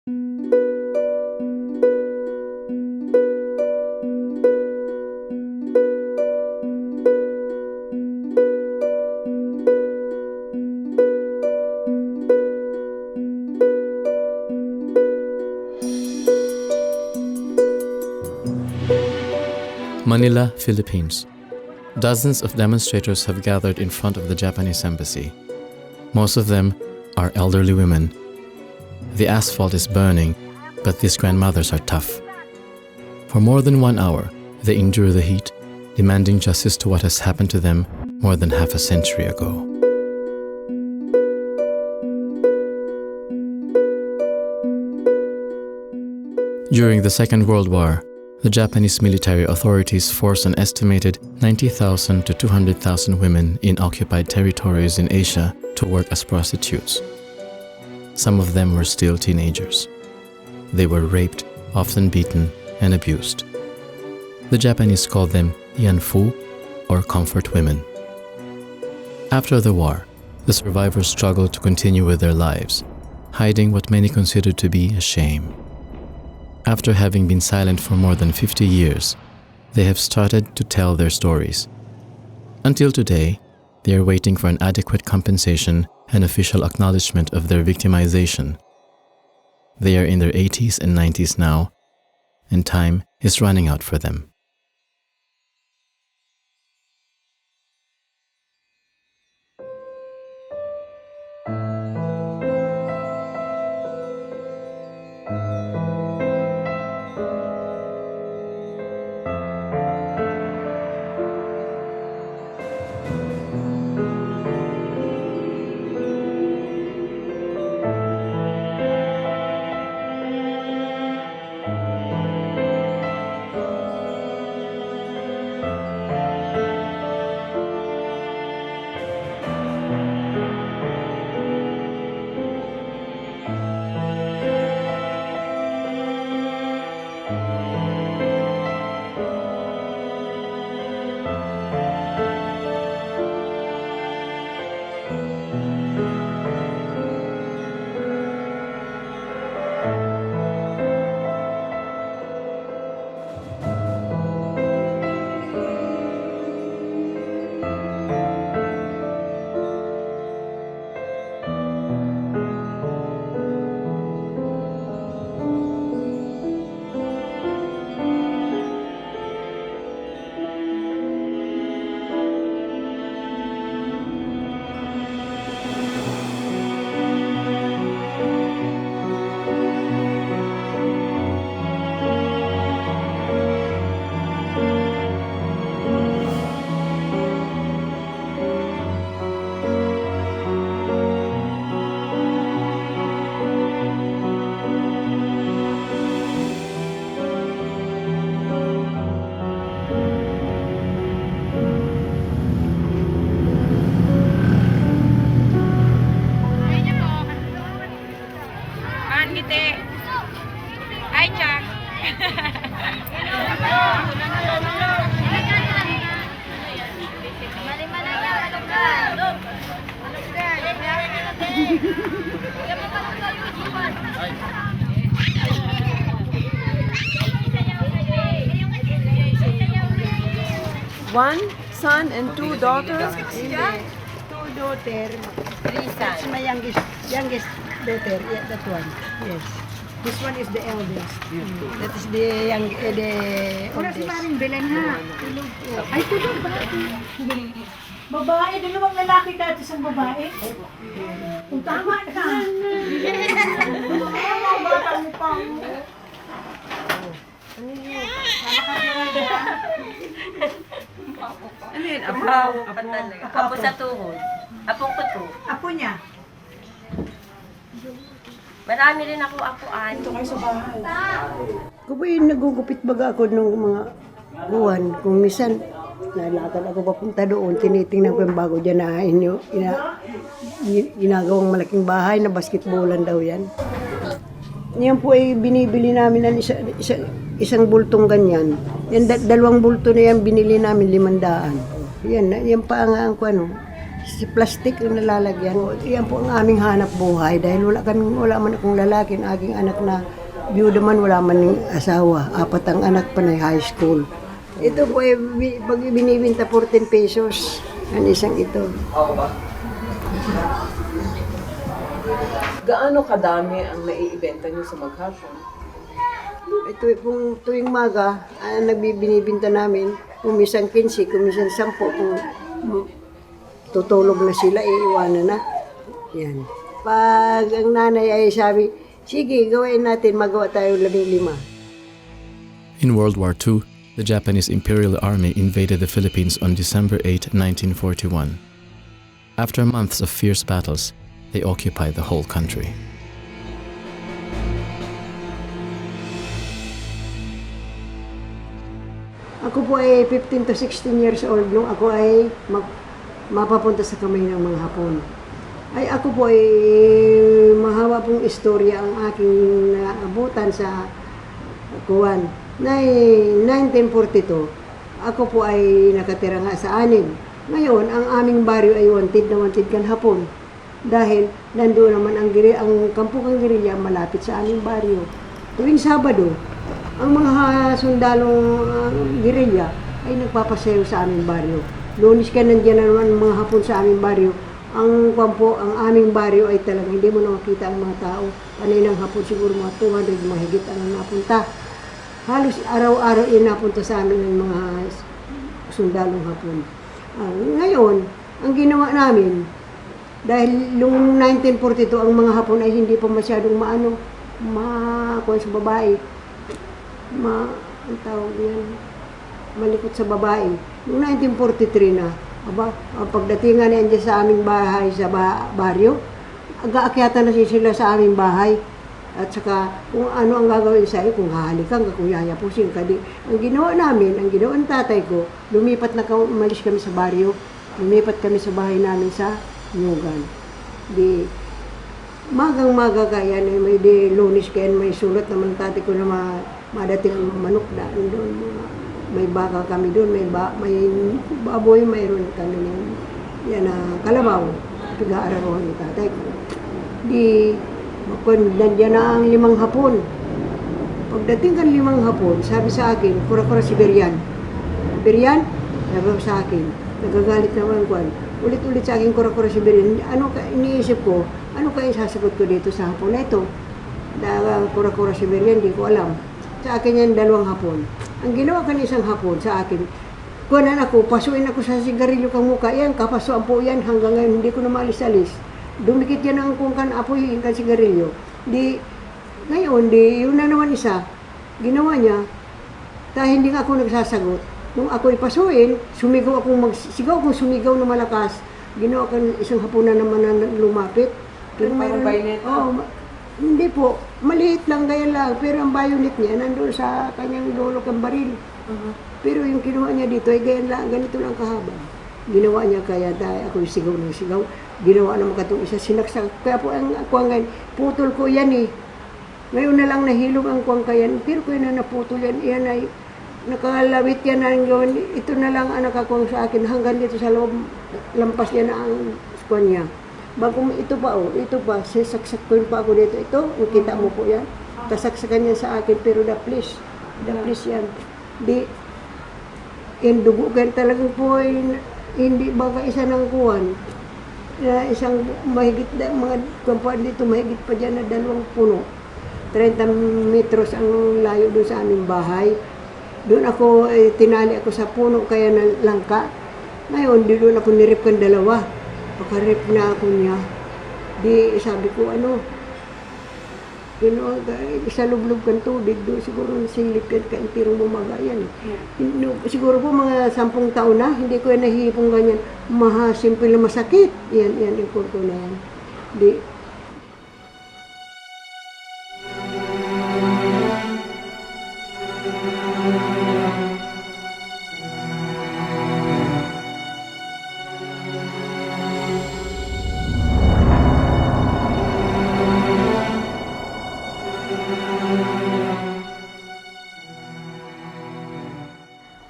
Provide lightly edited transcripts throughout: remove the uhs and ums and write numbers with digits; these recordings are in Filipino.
Manila, Philippines. Dozens of demonstrators have gathered in front of the Japanese embassy. Most of them are elderly women. The asphalt is burning, but these grandmothers are tough. For more than 1 hour, they endure the heat, demanding justice to what has happened to them more than half a century ago. During the Second World War, the Japanese military authorities forced an estimated 90,000 to 200,000 women in occupied territories in Asia to work as prostitutes. Some of them were still teenagers. They were raped, often beaten, and abused. The Japanese called them yanfu, or comfort women. After the war, the survivors struggled to continue with their lives, hiding what many considered to be a shame. After having been silent for more than 50 years, they have started to tell their stories. Until today, they are waiting for an adequate compensation and official acknowledgement of their victimization. They are in their 80s and 90s now, and time is running out for them. One son and two daughters. Two daughters. That's my youngest daughter. Yeah, that one. Yes. This one is the eldest. That is the Wala si oldest. Maring Belen ha. Ay, tulog ba? Babae, dalawang lalaki dati sa babae. Kung tama ka. Bata mo pa. Ano yun? Apo sa tuhod. Apong ko to. Apo niya. Marami rin ako apuan. Ito kayo sa bahay. Kung ba yung nagugupit baga ako ng mga buwan, kung minsan nalakad ako papunta doon, tinitingnan ko yung bago dyan na ginagawang malaking bahay na basketballan daw yan. Yan po ay binibili namin ng isang bultong ganyan. Yan, dalawang bulto na yan binili namin 500. Yan pa ang ano. Si plastic yung nalalagyan. Yan po ang aming hanap buhay dahil wala man akong lalaki, ang aking anak na byuda man, wala man ng asawa. 4 ang anak pa na high school. Ito po ay pag binibinta 14 pesos ang isang ito. Gaano kadami ang naiibenta niyo sa maghapon? Ito kung tuwing maga, nagbibinibinta namin, kung minsan 15, kung minsan 10, kung tutulog na sila, iiwanan na. Yan. Pag ang nanay ay sabi, sige, gawain natin, magawa tayo 15. In World War II, the Japanese Imperial Army invaded the Philippines on December 8, 1941. After months of fierce battles, they occupied the whole country. Ako po ay 15 to 16 years old nung ako ay mapapunta sa kamay ng mga Hapon. Ay ako po ay mahaba pong istorya ang aking naabutan sa Kuwan. Na 1942, ako po ay nakatira nga sa Anig. Ngayon, ang aming baryo ay wanted na wanted kan Hapon. Dahil nandoon naman ang kampukang gerilya malapit sa aming baryo. Tuwing Sabado, ang mga sundalong gerilya ay nagpapasayo sa aming baryo. Lunes ka nandiyan na naman ang mga Hapon sa aming baryo. Ang aming baryo ay talagang hindi mo na makita ang mga tao. Panay ng Hapon siguro mga 200 mahigit ang napunta. Halos araw-araw napunta sa amin ng mga sundalong Hapon. Ngayon, ang ginawa namin, dahil noong 1942 ang mga Hapon ay hindi pa masyadong kuwan sa babae. Ang tawag yan, malikot sa babae. Noong 1943 na, ang pagdatingan niyan dyan sa aming bahay sa baryo, aga-akyatan na sila sa aming bahay. At saka kung ano ang gagawin sa iyo, kung hahalikan ka, kung yayapusin ka. Ang ginawa namin, ang ginawa ng tatay ko, umalis kami sa baryo, lumipat kami sa bahay namin sa Nyugan. Magang-maga kaya na may Lunes kaya may sulat naman tatay ko na madating ang manok daan doon. May baka kami doon, may baboy, mayroon kami yan kalabaw. Pag-aarawan ng tatay ko. Nandiyan na ang 5 Hapon. Pagdating kan 5 Hapon, sabi sa akin, kura-kura Siberian. Siberian? Sabi sa akin, nagagalit naman ko. Ulit-ulit sa akin, kura-kura Siberian. Iniisip ko, ano kaya sasagot ko dito sa Hapon na ito? Kura-kura Siberian, di ko alam. Sa akin yan, 2 Hapon. Ang ginawa kan isang Hapon sa akin, kuwanan ako, pasuin ako sa sigarilyo kang mukha. Yan, kapasuan po yan hanggang ngayon, hindi ko na maalis-alis. Dumikit yan ang kung apoy yung sigarilyo. Ngayon, yun na naman isa, ginawa niya, dahil hindi nga ako nagsasagot. Nung ako'y pasuin, sumigaw akong sumigaw na malakas. Ginawa ko isang Hapon na naman na lumapit. Pero parang bayonet? Hindi po, maliit lang gaya lang, pero ang bayonet niya nandoon sa kanyang lolo kang baril. Pero yung kinuha niya dito ay ganito lang kahaba. Ginawa niya kaya dahil ako sigaw ng sigaw. Ginawa naman katong isa sinaksak. Kaya po ang kuwang ngayon, putol ko yan eh. Ngayon na lang nahilog ang kuwang kayan. Pero ko na naputol yan. Yan ay nakalawit yan na gawin. Ito na lang ang nakakuwang sa akin. Hanggang dito sa loob, lampas yan ang kuwang niya. Bago ito pa, sasaksak ko pa ako dito. Ito, kita mo po yan. Kasaksakan yan sa akin. Pero the please yan. Yan dugo gan talagang po hindi baka isa ng kuwan. Isang mahigit mga kampuan dito, mahigit pa dyan na 2 puno. 30 metros ang layo doon sa aming bahay. Doon ako, tinali ako sa puno kaya ng langka. Ngayon, doon ako nirip kan 2. Pakarip na ako niya. Sabi ko, isa lublog kan tubig doon, siguro silip yan ka intirong bumaga yan. Siguro po mga 10 taon na, hindi ko yan nahihipong ganyan. Simple na masakit. Yan, yung kurko na yan.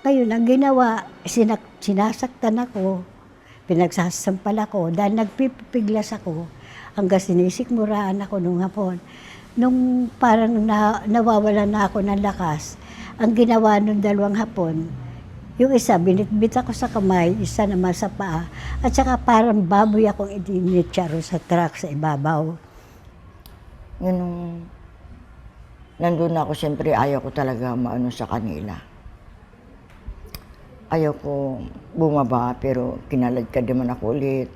Ngayon, ang ginawa, sinasaktan ako. Pinagsasampal ako dahil nagpipiglas ako hanggang sinisikmuraan ako nung hapon. Nung parang nawawala na ako ng lakas, ang ginawa nung dalawang hapon, yung isa, binitbit ako sa kamay, isa naman sa paa, at saka parang baboy akong idinitsaro sa truck sa ibabaw. Yun nung nandun ako, siyempre ayaw ko talaga maano sa kanila. Ayaw ko bumaba, pero kinaladkad naman ako ulit.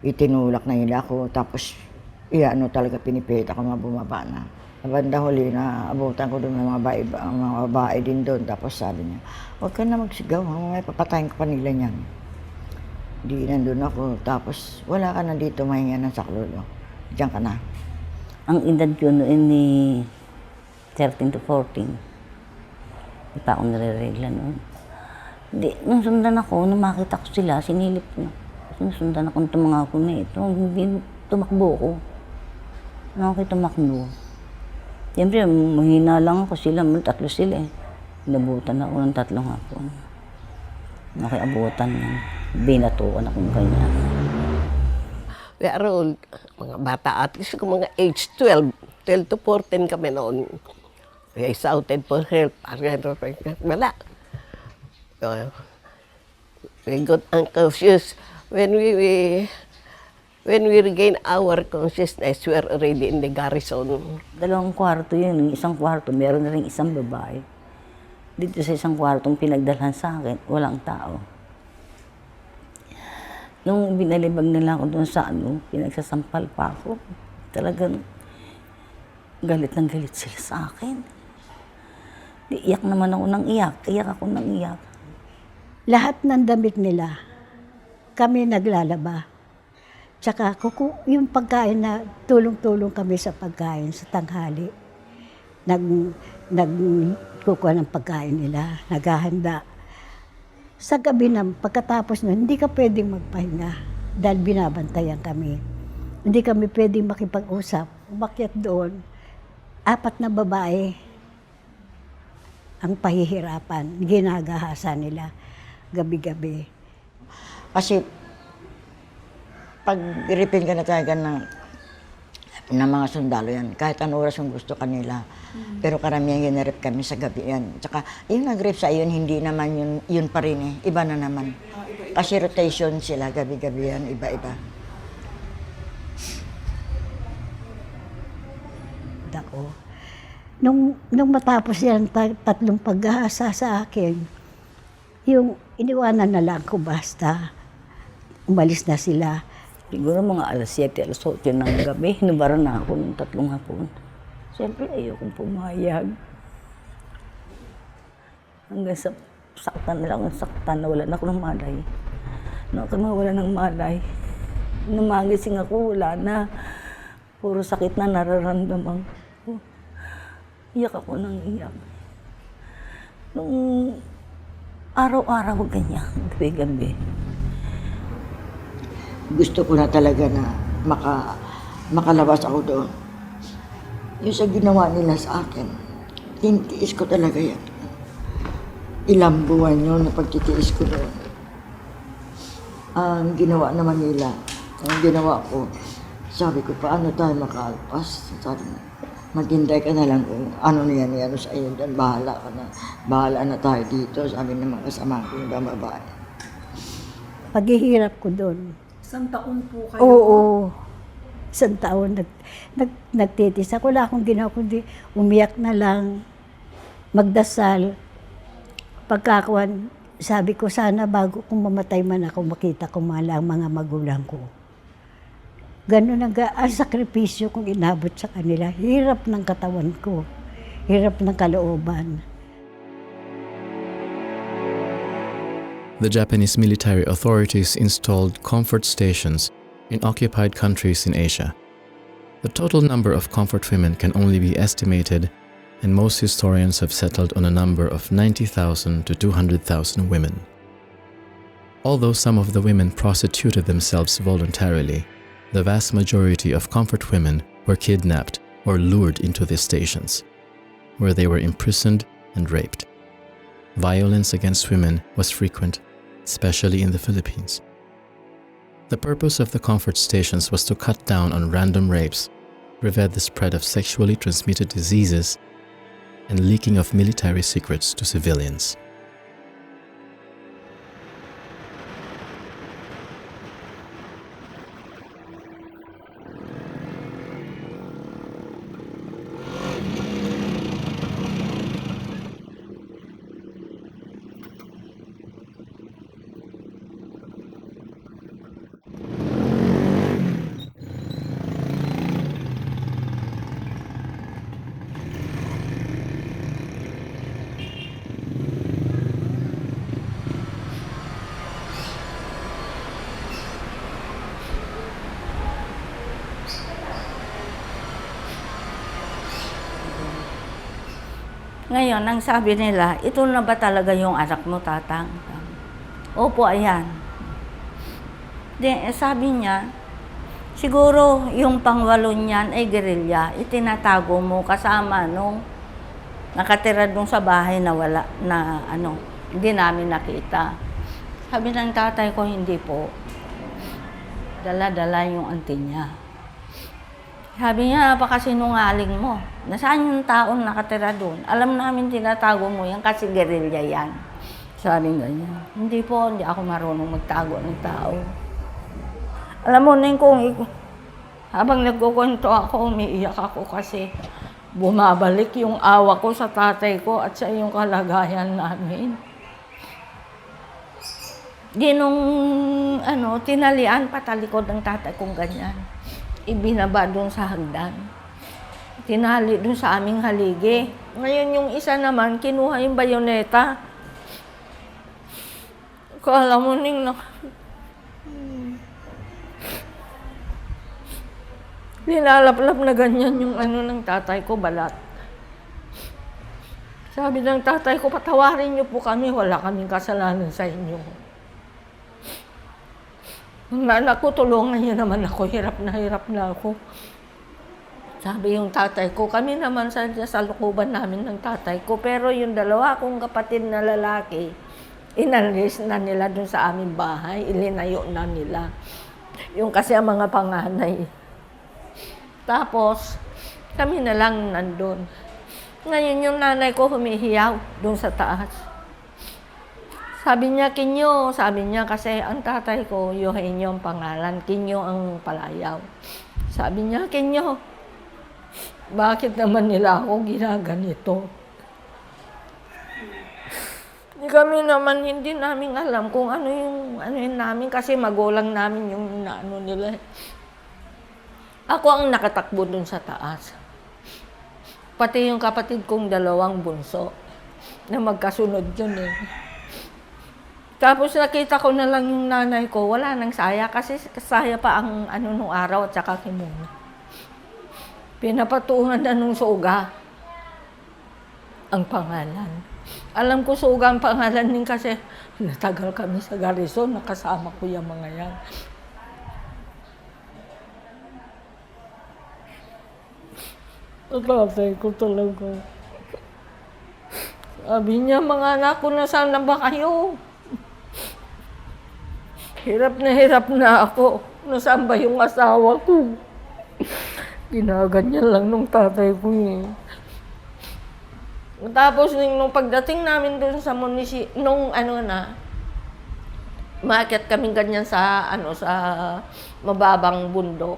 Itinulak na nila ako, tapos talaga pinipilit ako bumaba na. Banda huli na abutan ko doon ng mga babae din doon. Tapos sabi niya, huwag ka na magsigaw, may papatayin ko pa nila niyan. Di nandun ako, tapos wala ka na dito, mahinga ng saklolo. Diyan ka na. Ang edad ko noon ni 13 to 14. Hindi pa ako nare-regla noon. Di, nung sundan ako, nung makita ko sila, sinilip ko. Sundan ako ng mga ako na ito. Hindi tumakbo ko. Nung ako tumakbo. Siyempre, mahina lang ako sila. Tatlo sila eh. Inabutan ako ng 3 hapon. Nakiabutan yan. Binatukan akong ganyan. We are all mga bata, at least kung mga age 12 to 14 kami noon. We shouted for help. Wala. We got unconscious. When we regain our consciousness, we are already in the garrison. 2 kwarto yun. Yung isang kwarto, meron na rin isang babae. Dito sa isang kwartong pinagdalhan sa akin, walang tao. Nung binalibag nila ako doon sa pinagsasampal pa ako. Talagang galit ng galit sila sa akin. Iyak naman ako ng iyak. Iyak ako ng iyak. Lahat ng damit nila, kami naglalaba. Tsaka yung pagkain na tulong-tulong kami sa pagkain sa tanghali. Nagkukuha ng pagkain nila, naghahanda. Sa gabi na, pagkatapos nun, hindi ka pwedeng magpahinga dahil binabantayan kami. Hindi kami pwedeng makipag-usap. Umakyat doon, 4 na babae ang pahihirapan, ginagahasa nila gabi-gabi. Kasi pag iripin ka na talaga ng mga sundalo yan, kahit anong oras yung gusto kanila. Pero karamihan ginarip kami sa gabi yan. Tsaka yung nag-rip sa iyon, hindi naman yun pa rin eh. Iba na naman. Kasi rotation sila, gabi-gabi yan, iba-iba. Dako. Nung matapos yan, 3 paghahasa sa akin, yung iniwanan na lang ko basta. Umalis na sila. Siguro mga alas 7, alas 8 ng gabi, hinubaran na ako ng 3 hapon. Siyempre, ayokong pumayag. Hanggang sa saktan nila akong saktan, nawalan ako ng malay. Nung ako nawala ng malay, namagising ako, wala na. Puro sakit na nararamdaman ko. Iyak ako ng iyak. Nung araw-araw ganyan, gabi-gabi. Gusto ko na talaga na makalabas ako doon. Yung sa ginawa nila sa akin, tinitiis ko talaga yan. Ilang buwan yun na pagtitiis ko doon. Ang ginawa naman nila, ang ginawa ko, sabi ko, paano tayo makaalpas? Sabi na, maghintay ka na lang kung ano niyan sa iyo doon, bahala ka na. Bahala na tayo dito, sabi ng mga kasama ko yung babae. Paghihirap ko doon. 1 taon po kayo? Oo. 1 taon. Nagtitis ako. Wala akong ginawa kundi umiyak na lang, magdasal. Pagkakuan, sabi ko sana bago kung mamatay man ako, makita ko ang mga magulang ko. Ganun ang sakripisyo kong inabot sa kanila. Hirap ng katawan ko. Hirap ng kalooban. The Japanese military authorities installed comfort stations in occupied countries in Asia. The total number of comfort women can only be estimated, and most historians have settled on a number of 90,000 to 200,000 women. Although some of the women prostituted themselves voluntarily, the vast majority of comfort women were kidnapped or lured into these stations, where they were imprisoned and raped. Violence against women was frequent, especially in the Philippines. The purpose of the comfort stations was to cut down on random rapes, prevent the spread of sexually transmitted diseases, and leaking of military secrets to civilians. Ngayon, ang sabi nila, ito na ba talaga yung anak mo, Tatang? Opo, ayan. Sabi niya, siguro yung pangwalo niyan ay gerilya. Itinatago mo kasama nung nakatira dun sa bahay na wala, na hindi namin nakita. Sabi ng tatay ko, hindi po. Dala-dala yung auntie niya. Sabi niya, napakasinungaling mo. Nasaan yung taon nakatira doon? Alam namin tinatago mo yan kasi gerilya yan. Sabi ganyan. Hindi po, hindi ako marunong magtago ng tao. Alam mo, Neng, habang nagkukwento ako, umiiyak ako kasi bumabalik yung awa ko sa tatay ko at sa yung kalagayan namin. Di nung tinalian patalikod ng tatay kong ganyan. Ibinaba doon sa hagdan. Tinali doon sa aming haligi. Ngayon yung isa naman, kinuha yung bayoneta. Kala mo, Ning, Nilalaplap na ganyan yung ng tatay ko, balat. Sabi ng tatay ko, patawarin niyo po kami, wala kaming kasalanan sa inyo. Mga anak ko, tulungan niyo naman ako, hirap na ako. Sabi yung tatay ko, kami naman sa lukuban namin ng tatay ko, pero yung dalawa kong kapatid na lalaki, inalis na nila dun sa aming bahay, ilinayo na nila. Yung kasi ang mga panganay. Tapos, kami na lang nandun. Ngayon yung nanay ko humihiyaw dun sa taas. Sabi niya, Kinyo, sabi niya kasi ang tatay ko, Eugenio ang pangalan, Kinyo ang palayaw. Sabi niya, Kinyo, bakit naman nila ako ginaganito? Hindi namin alam kung ano yung namin kasi magulang namin yung nila. Ako ang nakatakbo dun sa taas. Pati yung kapatid kong dalawang bunso na magkasunod yun eh. Tapos nakita ko na lang yung nanay ko, wala nang saya kasi saya pa ang nung araw at saka kimuna. Pinapatungan na nung suga ang pangalan. Alam ko suga ang pangalan din kasi natagal kami sa garrison, nakasama ko yung mga yan. Tatay ko talaga. Sabi niya, mga anak ko, nasaan na ba kayo? Hirap na ako. Nasaan ba yung asawa ko? Ginaganyan lang nung tatay ko eh. Tapos nung pagdating namin doon sa maakyat kami ganyan sa mababang bundok.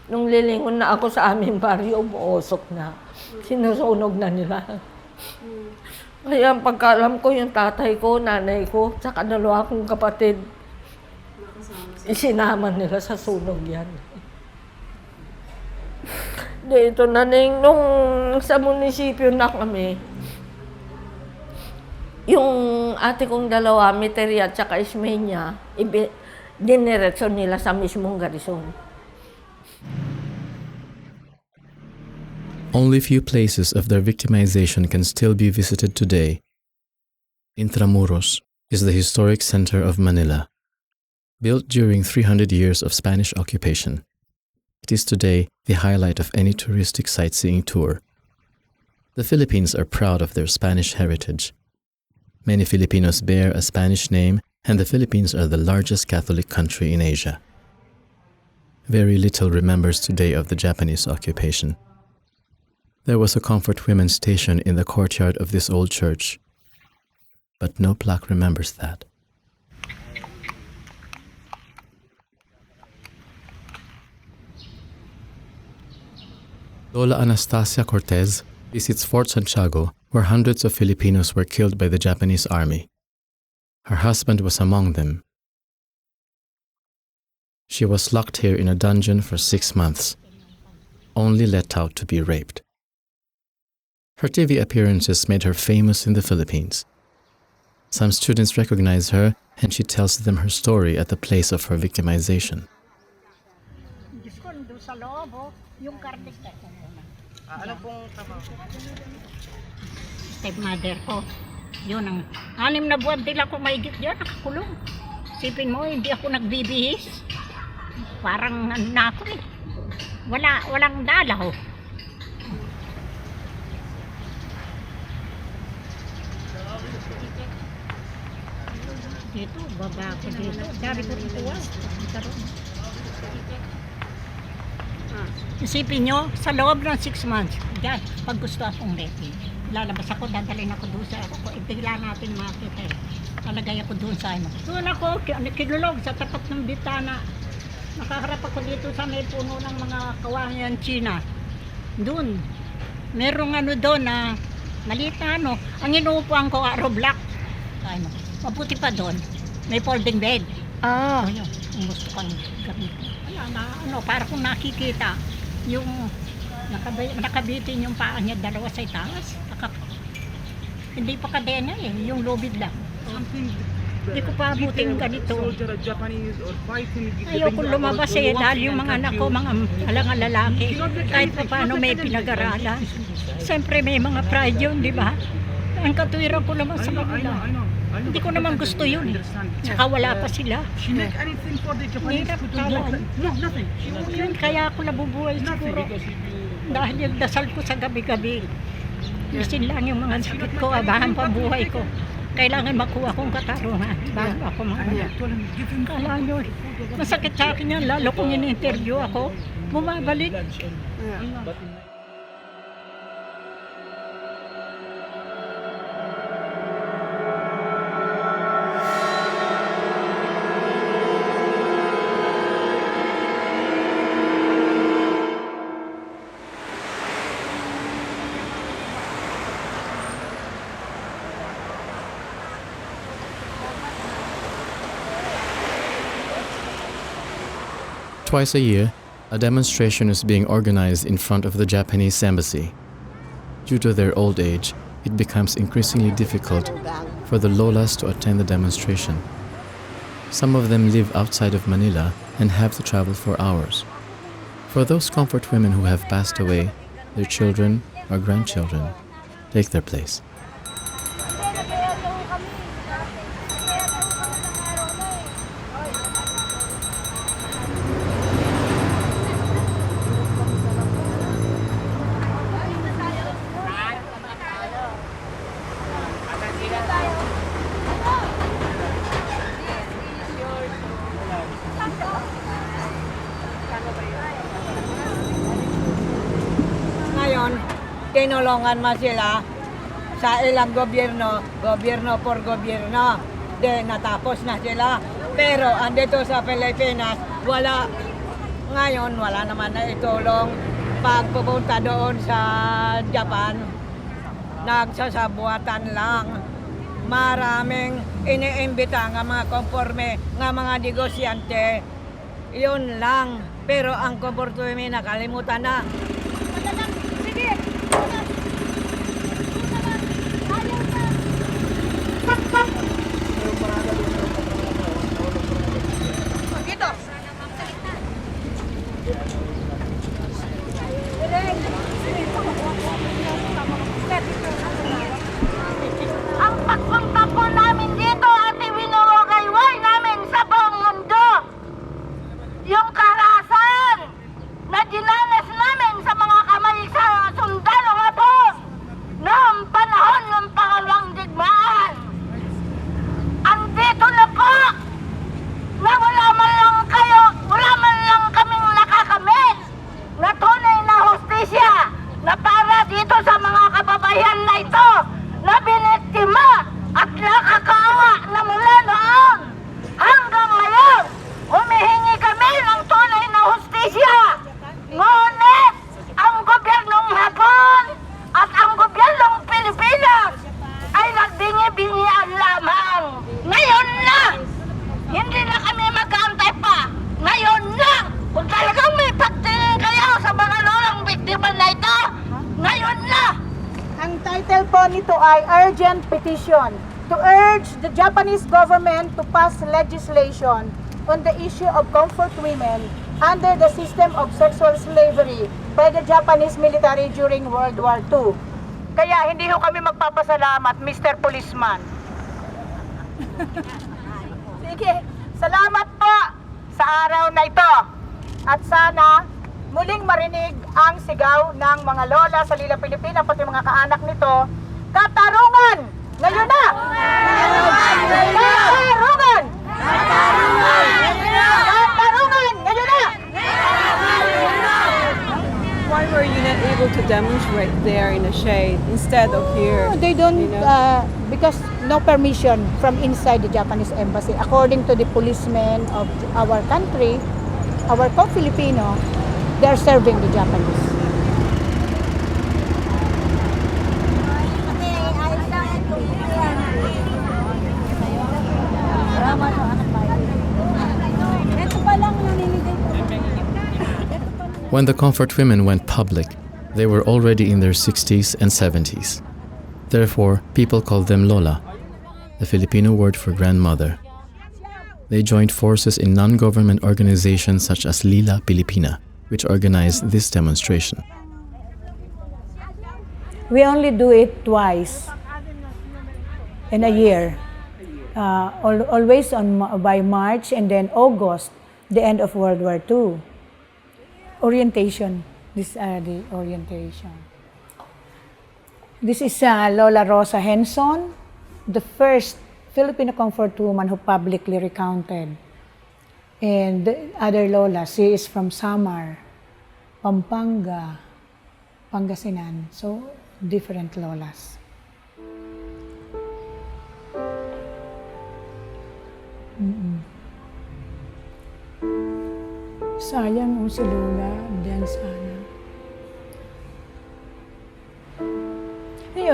Nung lilingon na ako sa aming baryo, umuusok na. Sinusunog na nila. Kaya ang pagkaalam ko, yung tatay ko, nanay ko, tsaka dalawa kong kapatid, isinama nila sa sunog yan. Dito na Neng, nung sa munisipyo na kami, yung ate kong dalawa, Meteria at tsaka Ismenia, diniretso nila sa mismong garrison. Only few places of their victimization can still be visited today. Intramuros is the historic center of Manila. Built during 300 years of Spanish occupation, it is today the highlight of any touristic sightseeing tour. The Philippines are proud of their Spanish heritage. Many Filipinos bear a Spanish name, and the Philippines are the largest Catholic country in Asia. very little remembers today of the Japanese occupation. There was a Comfort Women's station in the courtyard of this old church, but no plaque remembers that. Lola Anastasia Cortez visits Fort Santiago, where hundreds of Filipinos were killed by the Japanese army. Her husband was among them. She was locked here in a dungeon for 6 months, only let out to be raped. Her TV appearances made her famous in the Philippines. Some students recognize her, and she tells them her story at the place of her victimization. Stepmother ko. Yun ang 6 na buwan din ako mahigit dyan, nakakulong. Sipin mo, hindi ako nagbibihis. Parang ano na ako eh. Walang dalaw. Dito, baba ako dito. Dari ko tutuwa. Isipin nyo, sa loob ng 6 months, dyan, pag gusto akong ready, lalabas ako, dadalhin ako doon sa ako. Bigla natin makita eh. Talagay ako doon sa ano. Doon ako, kinulog sa tapat ng bitana. Nakaharap ako dito sa may puno ng mga kawayan China. Doon. Merong ano doon na maliit na ano. Ang inuupuan ko, araw black. Ano, mabuti pa doon. May folding bed. Ayun, kung gusto kang gamitin. Ano, para kung nakikita, yung nakabitin yung paa niya dalawa sa itaas. Hindi pa kadena eh, yung lubid lang. Hindi ko pa abutin ganito. Ayoko lumabas eh, dahil yung mga anak ko, mga alangang lalaki, kahit pa paano may pinag-aralan. Siyempre may mga pride yun, di ba? Ang katuwiran ko naman sa kanila. Hindi ko naman gusto yun. Saka wala pa sila. Hirap talaga. Yun, kaya ako nabubuhay siguro. Dahil yung dasal ko sa gabi-gabi. Isin lang yung mga sakit ko, abahan pa buhay ko. Kailangan makuha kong katarungan bago ako mamaya. Kala nyo, masakit sa akin yan, lalo kung in-interview ako, bumabalik. Twice a year, a demonstration is being organized in front of the Japanese embassy. Due to their old age, it becomes increasingly difficult for the Lolas to attend the demonstration. Some of them live outside of Manila and have to travel for hours. For those Comfort Women who have passed away, their children or grandchildren take their place. Ngayon, tinulungan mo sila sa ilang gobyerno, gobyerno por gobyerno. Natapos na sila. Pero andito sa Pilipinas, wala. Ngayon, wala naman na itulong. Pag pupunta doon sa Japan, nagsasabuatan lang. Maraming iniimbita nga mga konforme, nga mga negosyante. Yun lang. Pero ang konforme nakalimutan na. Ang pagpunta po namin dito at ibinuwagayway namin sa buong mundo yung karahasan na dinanas namin sa ay urgent petition to urge the Japanese government to pass legislation on the issue of comfort women under the system of sexual slavery by the Japanese military during World War II. Kaya hindi ho kami magpapasalamat, Mr. Policeman. Sige, salamat po sa araw na ito. At sana muling marinig ang sigaw ng mga lola sa Lila Pilipina, pati mga kaanak nito. Katarungan! Ngayon na! Katarungan! Katarungan! Ngayon na! Why were you not able to demonstrate there in the shade instead of here? They don't, because no permission from inside the Japanese embassy. According to the policemen of our country, our co-Filipino, they're serving the Japanese. When the Comfort Women went public, they were already in their 60s and 70s. Therefore, people called them Lola, the Filipino word for grandmother. They joined forces in non-government organizations such as Lila Pilipina, which organized this demonstration. We only do it twice in a year. Always by March and then August, the end of World War II. Orientation. These are the orientation. This is Lola Rosa Henson, the first Filipino comfort woman who publicly recounted. And the other Lola, she is from Samar, Pampanga, Pangasinan. So, different Lolas. Sayang si Lola, diyan sana.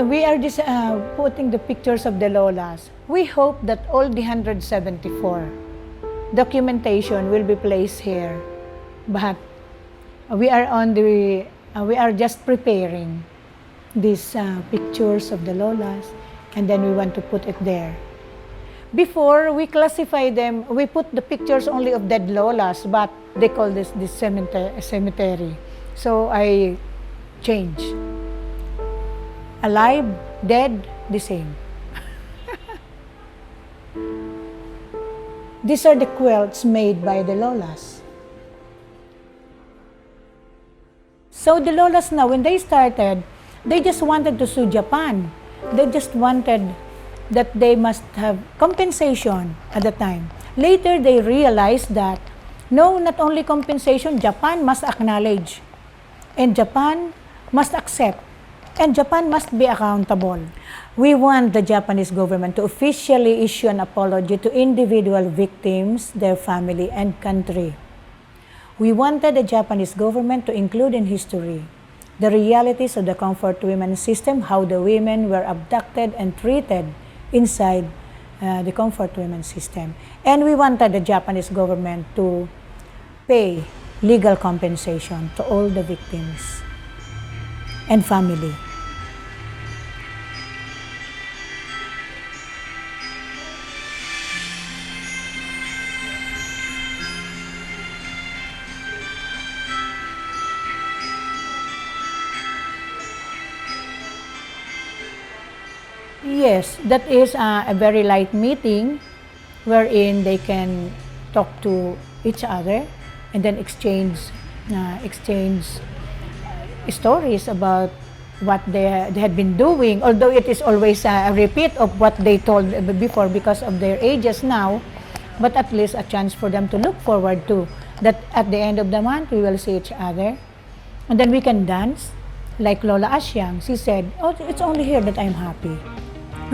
We are just putting the pictures of the Lolas. We hope that all the 174 documentation will be placed here. But we are just preparing these pictures of the Lolas, and then we want to put it there. Before, we classify them, we put the pictures only of dead Lolas, but they call this cemetery. So I change. Alive, dead, the same. These are the quilts made by the Lolas. So the Lolas now, when they started, they just wanted to sue Japan. They just wanted that they must have compensation at the time. Later, they realized that, no, not only compensation, Japan must acknowledge, and Japan must accept, and Japan must be accountable. We want the Japanese government to officially issue an apology to individual victims, their family, and country. We wanted the Japanese government to include in history the realities of the comfort women system, how the women were abducted and treated inside the comfort women system. And we wanted the Japanese government to pay legal compensation to all the victims and family. Yes, that is a very light meeting wherein they can talk to each other and then exchange stories about what they had been doing, although it is always a repeat of what they told before because of their ages now, but at least a chance for them to look forward to, that at the end of the month we will see each other and then we can dance like Lola Asyang. She said, oh, it's only here that I'm happy. In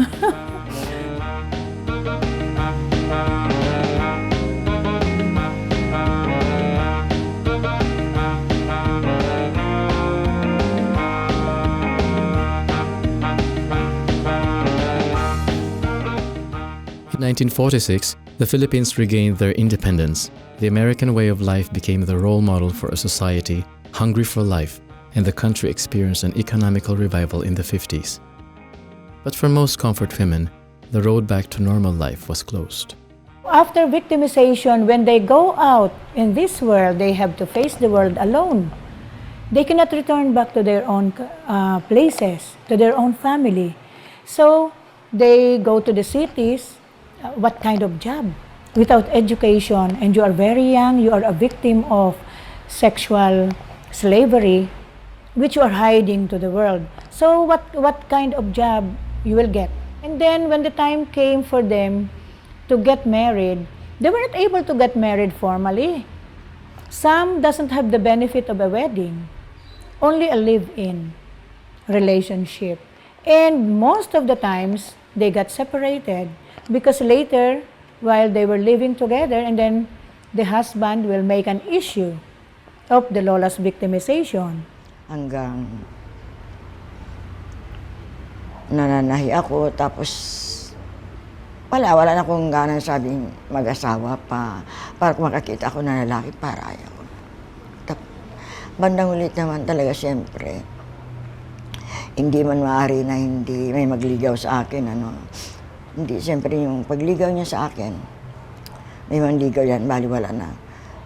1946, the Philippines regained their independence. The American way of life became the role model for a society hungry for life, and the country experienced an economical revival in the 50s. But for most comfort women, the road back to normal life was closed. After victimization, when they go out in this world, they have to face the world alone. They cannot return back to their own places, to their own family. So they go to the cities. What kind of job? Without education, and you are very young, you are a victim of sexual slavery, which you are hiding to the world. So what kind of job you will get? And then when the time came for them to get married, they were not able to get married formally. Some doesn't have the benefit of a wedding, only a live-in relationship. And most of the times, they got separated because later, while they were living together, and then the husband will make an issue of the lola's victimization. Hanggang nananahi ako, tapos wala na akong ganang sabing mag-asawa pa. Para kung makakita ako na lalaki, para ayaw. Bandang ulit naman talaga, siyempre, hindi man maaari na hindi may magligaw sa akin, Hindi, siyempre yung pagligaw niya sa akin, may manligaw yan, baliwala na.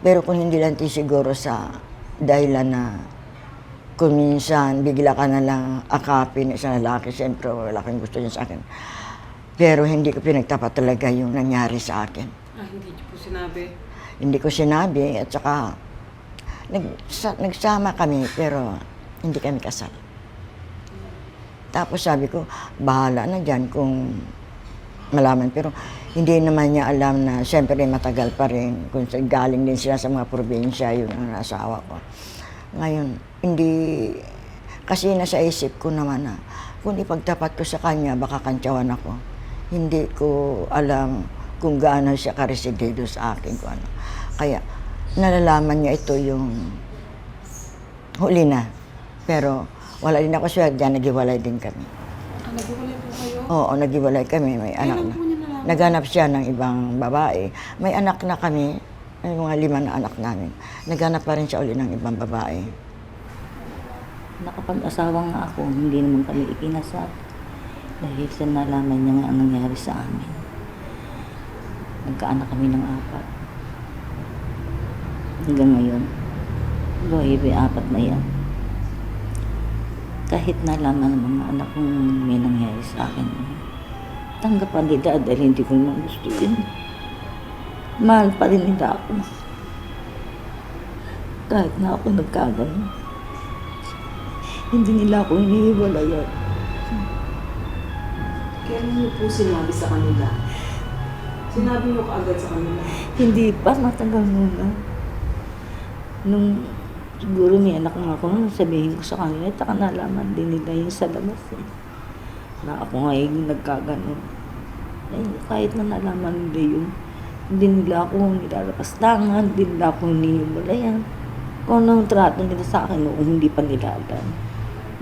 Pero kung hindi lang siguro sa dahilan na kung minsan bigla ka na lang akapin isang lalaki, siyempre wala kang gusto niya sa akin. Pero hindi ko pinagtapat talaga yung nangyari sa akin. Hindi niyo po sinabi? Hindi ko sinabi, at saka nagsama kami pero hindi kami kasal. Tapos sabi ko, bahala na dyan kung malaman. Pero hindi naman niya alam na siyempre matagal pa rin. Kung galing din sila sa mga probinsya, yun ang asawa ko. Ngayon, hindi, kasi nasa isip ko naman na kung ipagtapat ko sa kanya, baka kantsawan ako. Hindi ko alam kung gaano siya karesidido sa akin. Kung ano. Kaya nalalaman niya ito yung huli na. Pero wala din ako siya, dyan naghiwalay din kami. Naghiwalay po kayo? Oo, naghiwalay kami. May anak na. Naghanap siya ng ibang babae. May anak na kami. May mga 5 na anak namin. Naghanap pa rin siya uli ng ibang babae. Nakapag-asawa nga ako, hindi naman kami ikinasal. Dahil sa nalaman niya nga ang nangyari sa amin. Nagkaanak kami ng 4. Hanggang ngayon, buhay may 4 na yan. Kahit nalaman ng mga anak kong may nangyari sa akin, tanggapan nila dahil hindi ko naman gusto yun. Mahal pa rin nila ako. Kahit na ako nagkagano. Hindi nila ako iniiwalayan. Kailan niyo po sinabi sa kanila? Sinabi niyo kaagad sa kanila? Hindi pa, matagal muna. Nung siguro may anak nga ako, sabihin ko sa kanila, at nalaman din nila yung sa labas na ako ngayon nagkagano. Ay, kahit na nalaman nila yun, hindi nila ako nilalapastangan, hindi nila ako hinihiwalayan. Kung anong trato nila sa akin noong hindi pa nila alam.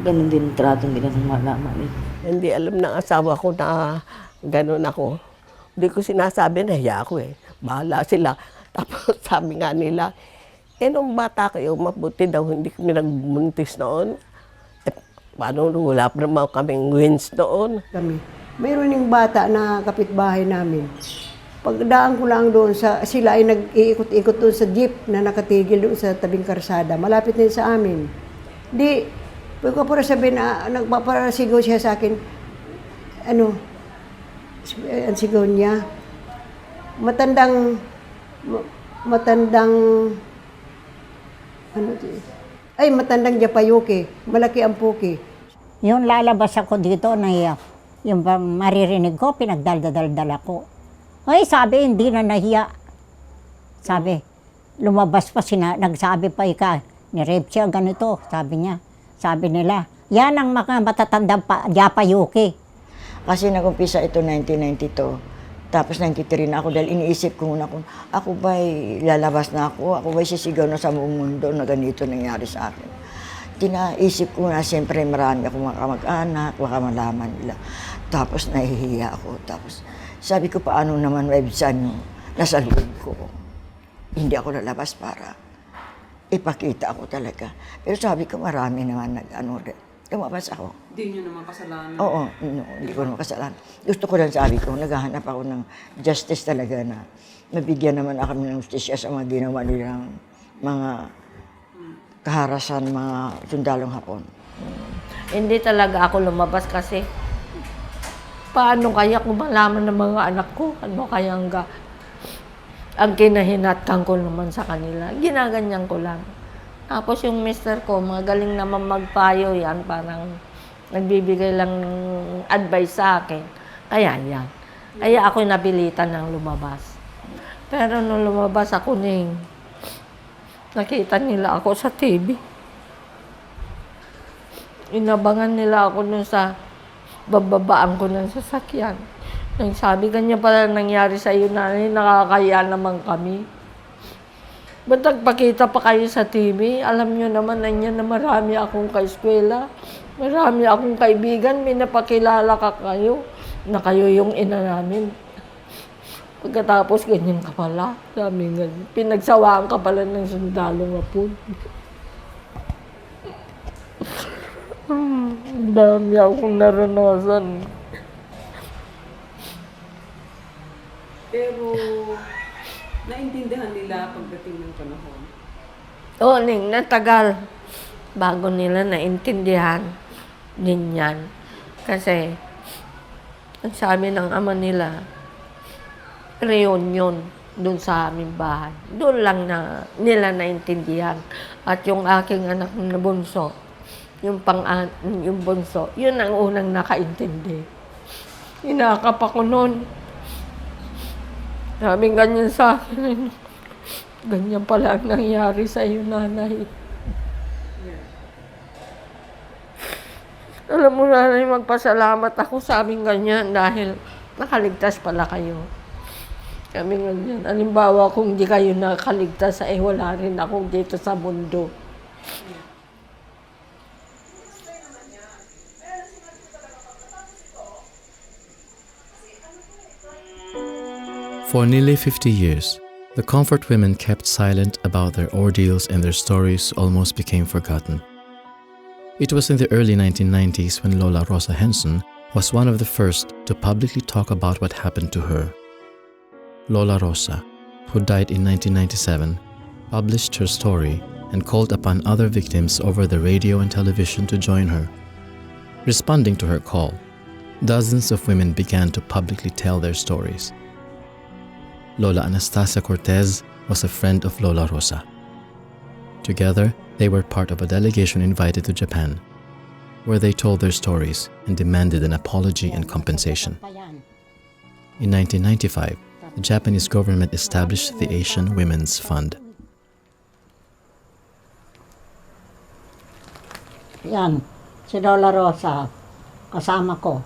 Ganun din ang trato nila nung malaman. Hindi alam ng asawa ko na gano'n ako. Hindi ko sinasabi, nahiya ako Bahala sila. Tapos sabi nga nila, nung bata kayo, mabuti daw, hindi kami nagbuntis noon. Paano wala pa naman kaming wins noon? Mayroon yung bata na kapitbahay namin. Pagdaan ko lang doon, sila ay nag-iikot-ikot doon sa jeep na nakatigil doon sa tabing karsada. Malapit din sa amin. Di, pwede ko para sabihin na nagpaparasigaw siya sa akin. Ang sigaw niya. Matandang, matandang Japayuki. Malaki ang puki. Yung lalabas ako dito, nahiya. Yung maririnig ko, pinagdaldal ako. Ay, sabi, hindi na nahiya. Sabi, lumabas pa nagsabi pa ni-rape siya, ganito, sabi niya. Sabi nila, yan ang mga matatandang Japayuki. Kasi nag-umpisa ito 1992, tapos 93 na ako dahil iniisip ko muna kung ako ba'y lalabas na ako ba'y sisigaw na sa buong mundo na ganito nangyari sa akin. Tinaisip ko na siyempre marami akong mga kamag-anak, baka malaman nila. Tapos nahihiya ako, tapos sabi ko, paano naman website nyo nasa loob ko? Hindi ako lalabas para ipakita ako talaga. Pero sabi ko, marami naman lumabas ako. Hindi nyo naman kasalanan. Oo, no, hindi ko naman kasalanan. Gusto ko lang sabi ko, naghahanap ako ng justice talaga na mabigyan naman ako ng justisya sa mga ginawa nilang mga kaharasan, mga sundalong Hapon. Hindi talaga ako lumabas kasi paano kaya kung malaman ng mga anak ko? Ano kaya ang kinahinatkan ko naman sa kanila? Ginaganyan ko lang. Tapos yung mister ko, magaling naman magpayo yan, parang nagbibigay lang ng advice sa akin. Kaya yan. Kaya ako napilitan ng lumabas. Pero nung lumabas ako nakita nila ako sa TV. Inabangan nila ako nun sa bababaan ko ng sasakyan. Sabi, ganyan pala nangyari sa iyo, nanay, nakakaya naman kami. Ba't nagpakita pa kayo sa TV? Alam nyo naman na marami akong kaeskwela, marami akong kaibigan, may napakilala kayo, na kayo yung ina namin. Pagkatapos, ganyan ka pala. Daming ganyan. Pinagsawaan ka pala ng sundalong Hapon. Dami akong naranasan. Pero, naintindihan nila pagdating ng panahon? Oo, natagal. Bago nila naintindihan din yan. Kasi, ang sabi ng ama nila, reunion doon sa aming bahay. Doon lang nila naintindihan. At yung aking anak na bunso, yung bunso, yun ang unang nakaintindi. Inakap ako noon. Sabing ganyan sa akin. Ganyan pala ang nangyari sa iyo, nanay. Alam mo, nanay, magpasalamat ako sa aming ganyan dahil nakaligtas pala kayo. Kami ganyan. Halimbawa, kung di kayo nakaligtas, wala rin ako dito sa mundo. For nearly 50 years, the Comfort women kept silent about their ordeals and their stories almost became forgotten. It was in the early 1990s when Lola Rosa Henson was one of the first to publicly talk about what happened to her. Lola Rosa, who died in 1997, published her story and called upon other victims over the radio and television to join her. Responding to her call, dozens of women began to publicly tell their stories. Lola Anastasia Cortez was a friend of Lola Rosa. Together, they were part of a delegation invited to Japan, where they told their stories and demanded an apology and compensation. In 1995, the Japanese government established the Asian Women's Fund. Yan, si Lola Rosa, kasama ko.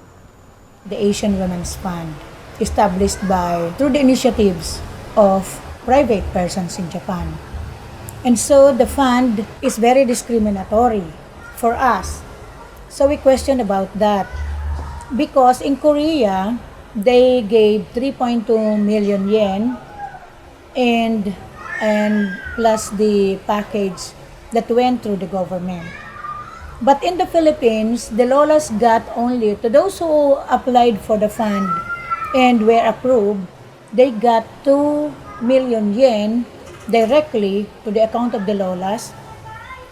The Asian Women's Fund, established through the initiatives of private persons in Japan. And so the fund is very discriminatory for us. So we question about that. Because in Korea, they gave 3.2 million yen and plus the package that went through the government. But in the Philippines, the Lolas got only, to those who applied for the fund and were approved, they got 2 million yen directly to the account of the Lolas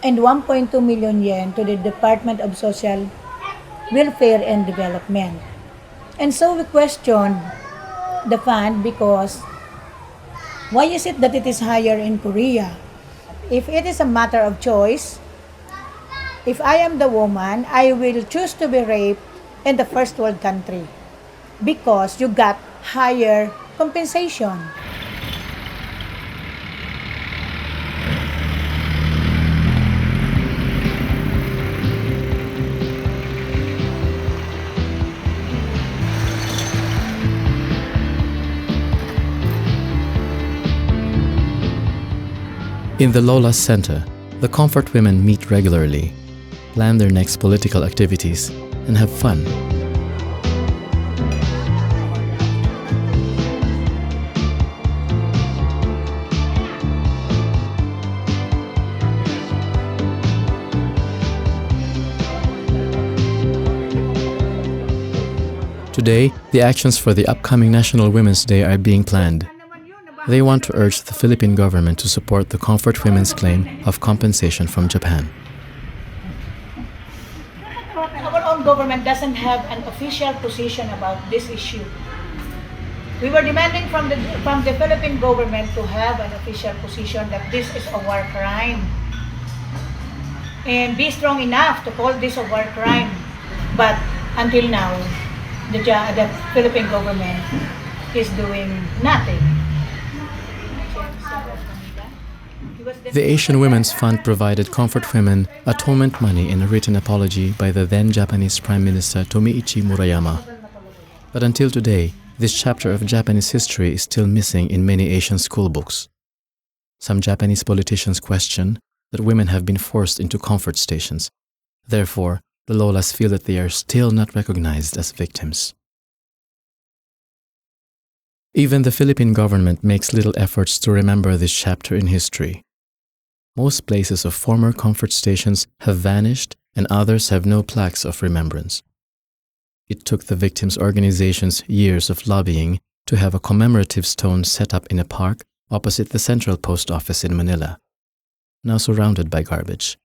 and 1.2 million yen to the Department of Social Welfare and Development. And so we questioned the fund because why is it that it is higher in Korea? If it is a matter of choice, if I am the woman, I will choose to be raped in the first world country because you got higher compensation. In the Lolas Center, the Comfort women meet regularly, plan their next political activities, and have fun. Today, the actions for the upcoming National Women's Day are being planned. They want to urge the Philippine government to support the Comfort Women's claim of compensation from Japan. Our own government doesn't have an official position about this issue. We were demanding from the Philippine government to have an official position that this is a war crime and be strong enough to call this a war crime. But until now, the Philippine government is doing nothing. The Asian Women's Fund provided Comfort Women atonement money in a written apology by the then Japanese Prime Minister Tomiichi Murayama. But until today, this chapter of Japanese history is still missing in many Asian school books. Some Japanese politicians question that women have been forced into comfort stations. Therefore, the Lolas feel that they are still not recognized as victims. Even the Philippine government makes little efforts to remember this chapter in history. Most places of former comfort stations have vanished and others have no plaques of remembrance. It took the victims' organizations years of lobbying to have a commemorative stone set up in a park opposite the Central Post Office in Manila, now surrounded by garbage.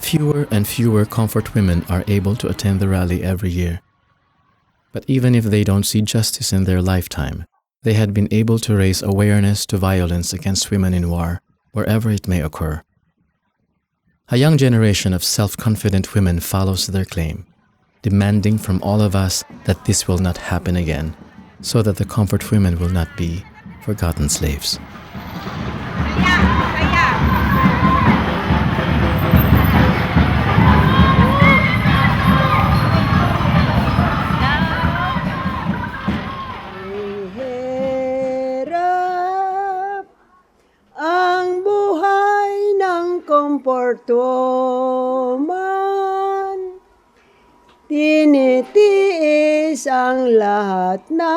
Fewer and fewer comfort women are able to attend the rally every year. But even if they don't see justice in their lifetime, they had been able to raise awareness to violence against women in war, wherever it may occur. A young generation of self-confident women follows their claim, demanding from all of us that this will not happen again, so that the comfort women will not be forgotten slaves. Komporto man, tinitiis ang lahat na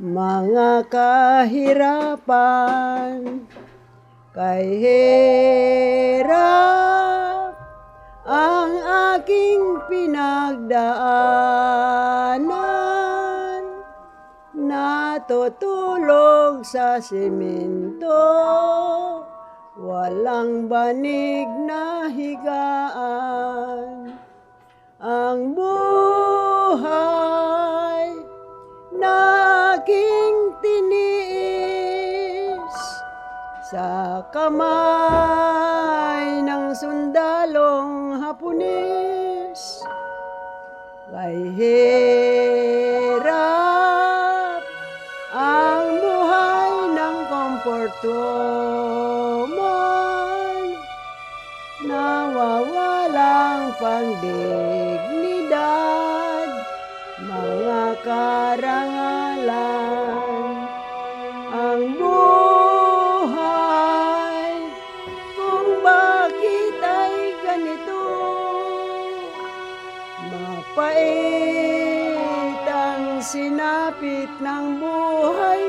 mga kahirapan. Kay hirap ang aking pinagdaanan, natutulog sa simento, walang banig na higaan. Ang buhay na aking tiniis sa kamay ng sundalong Hapones. Kay hirap ang buhay ng komporto, nawawalang pangdignidad, mga karangalan. Ang buhay kung bakit ay ganito, mapait ang sinapit ng buhay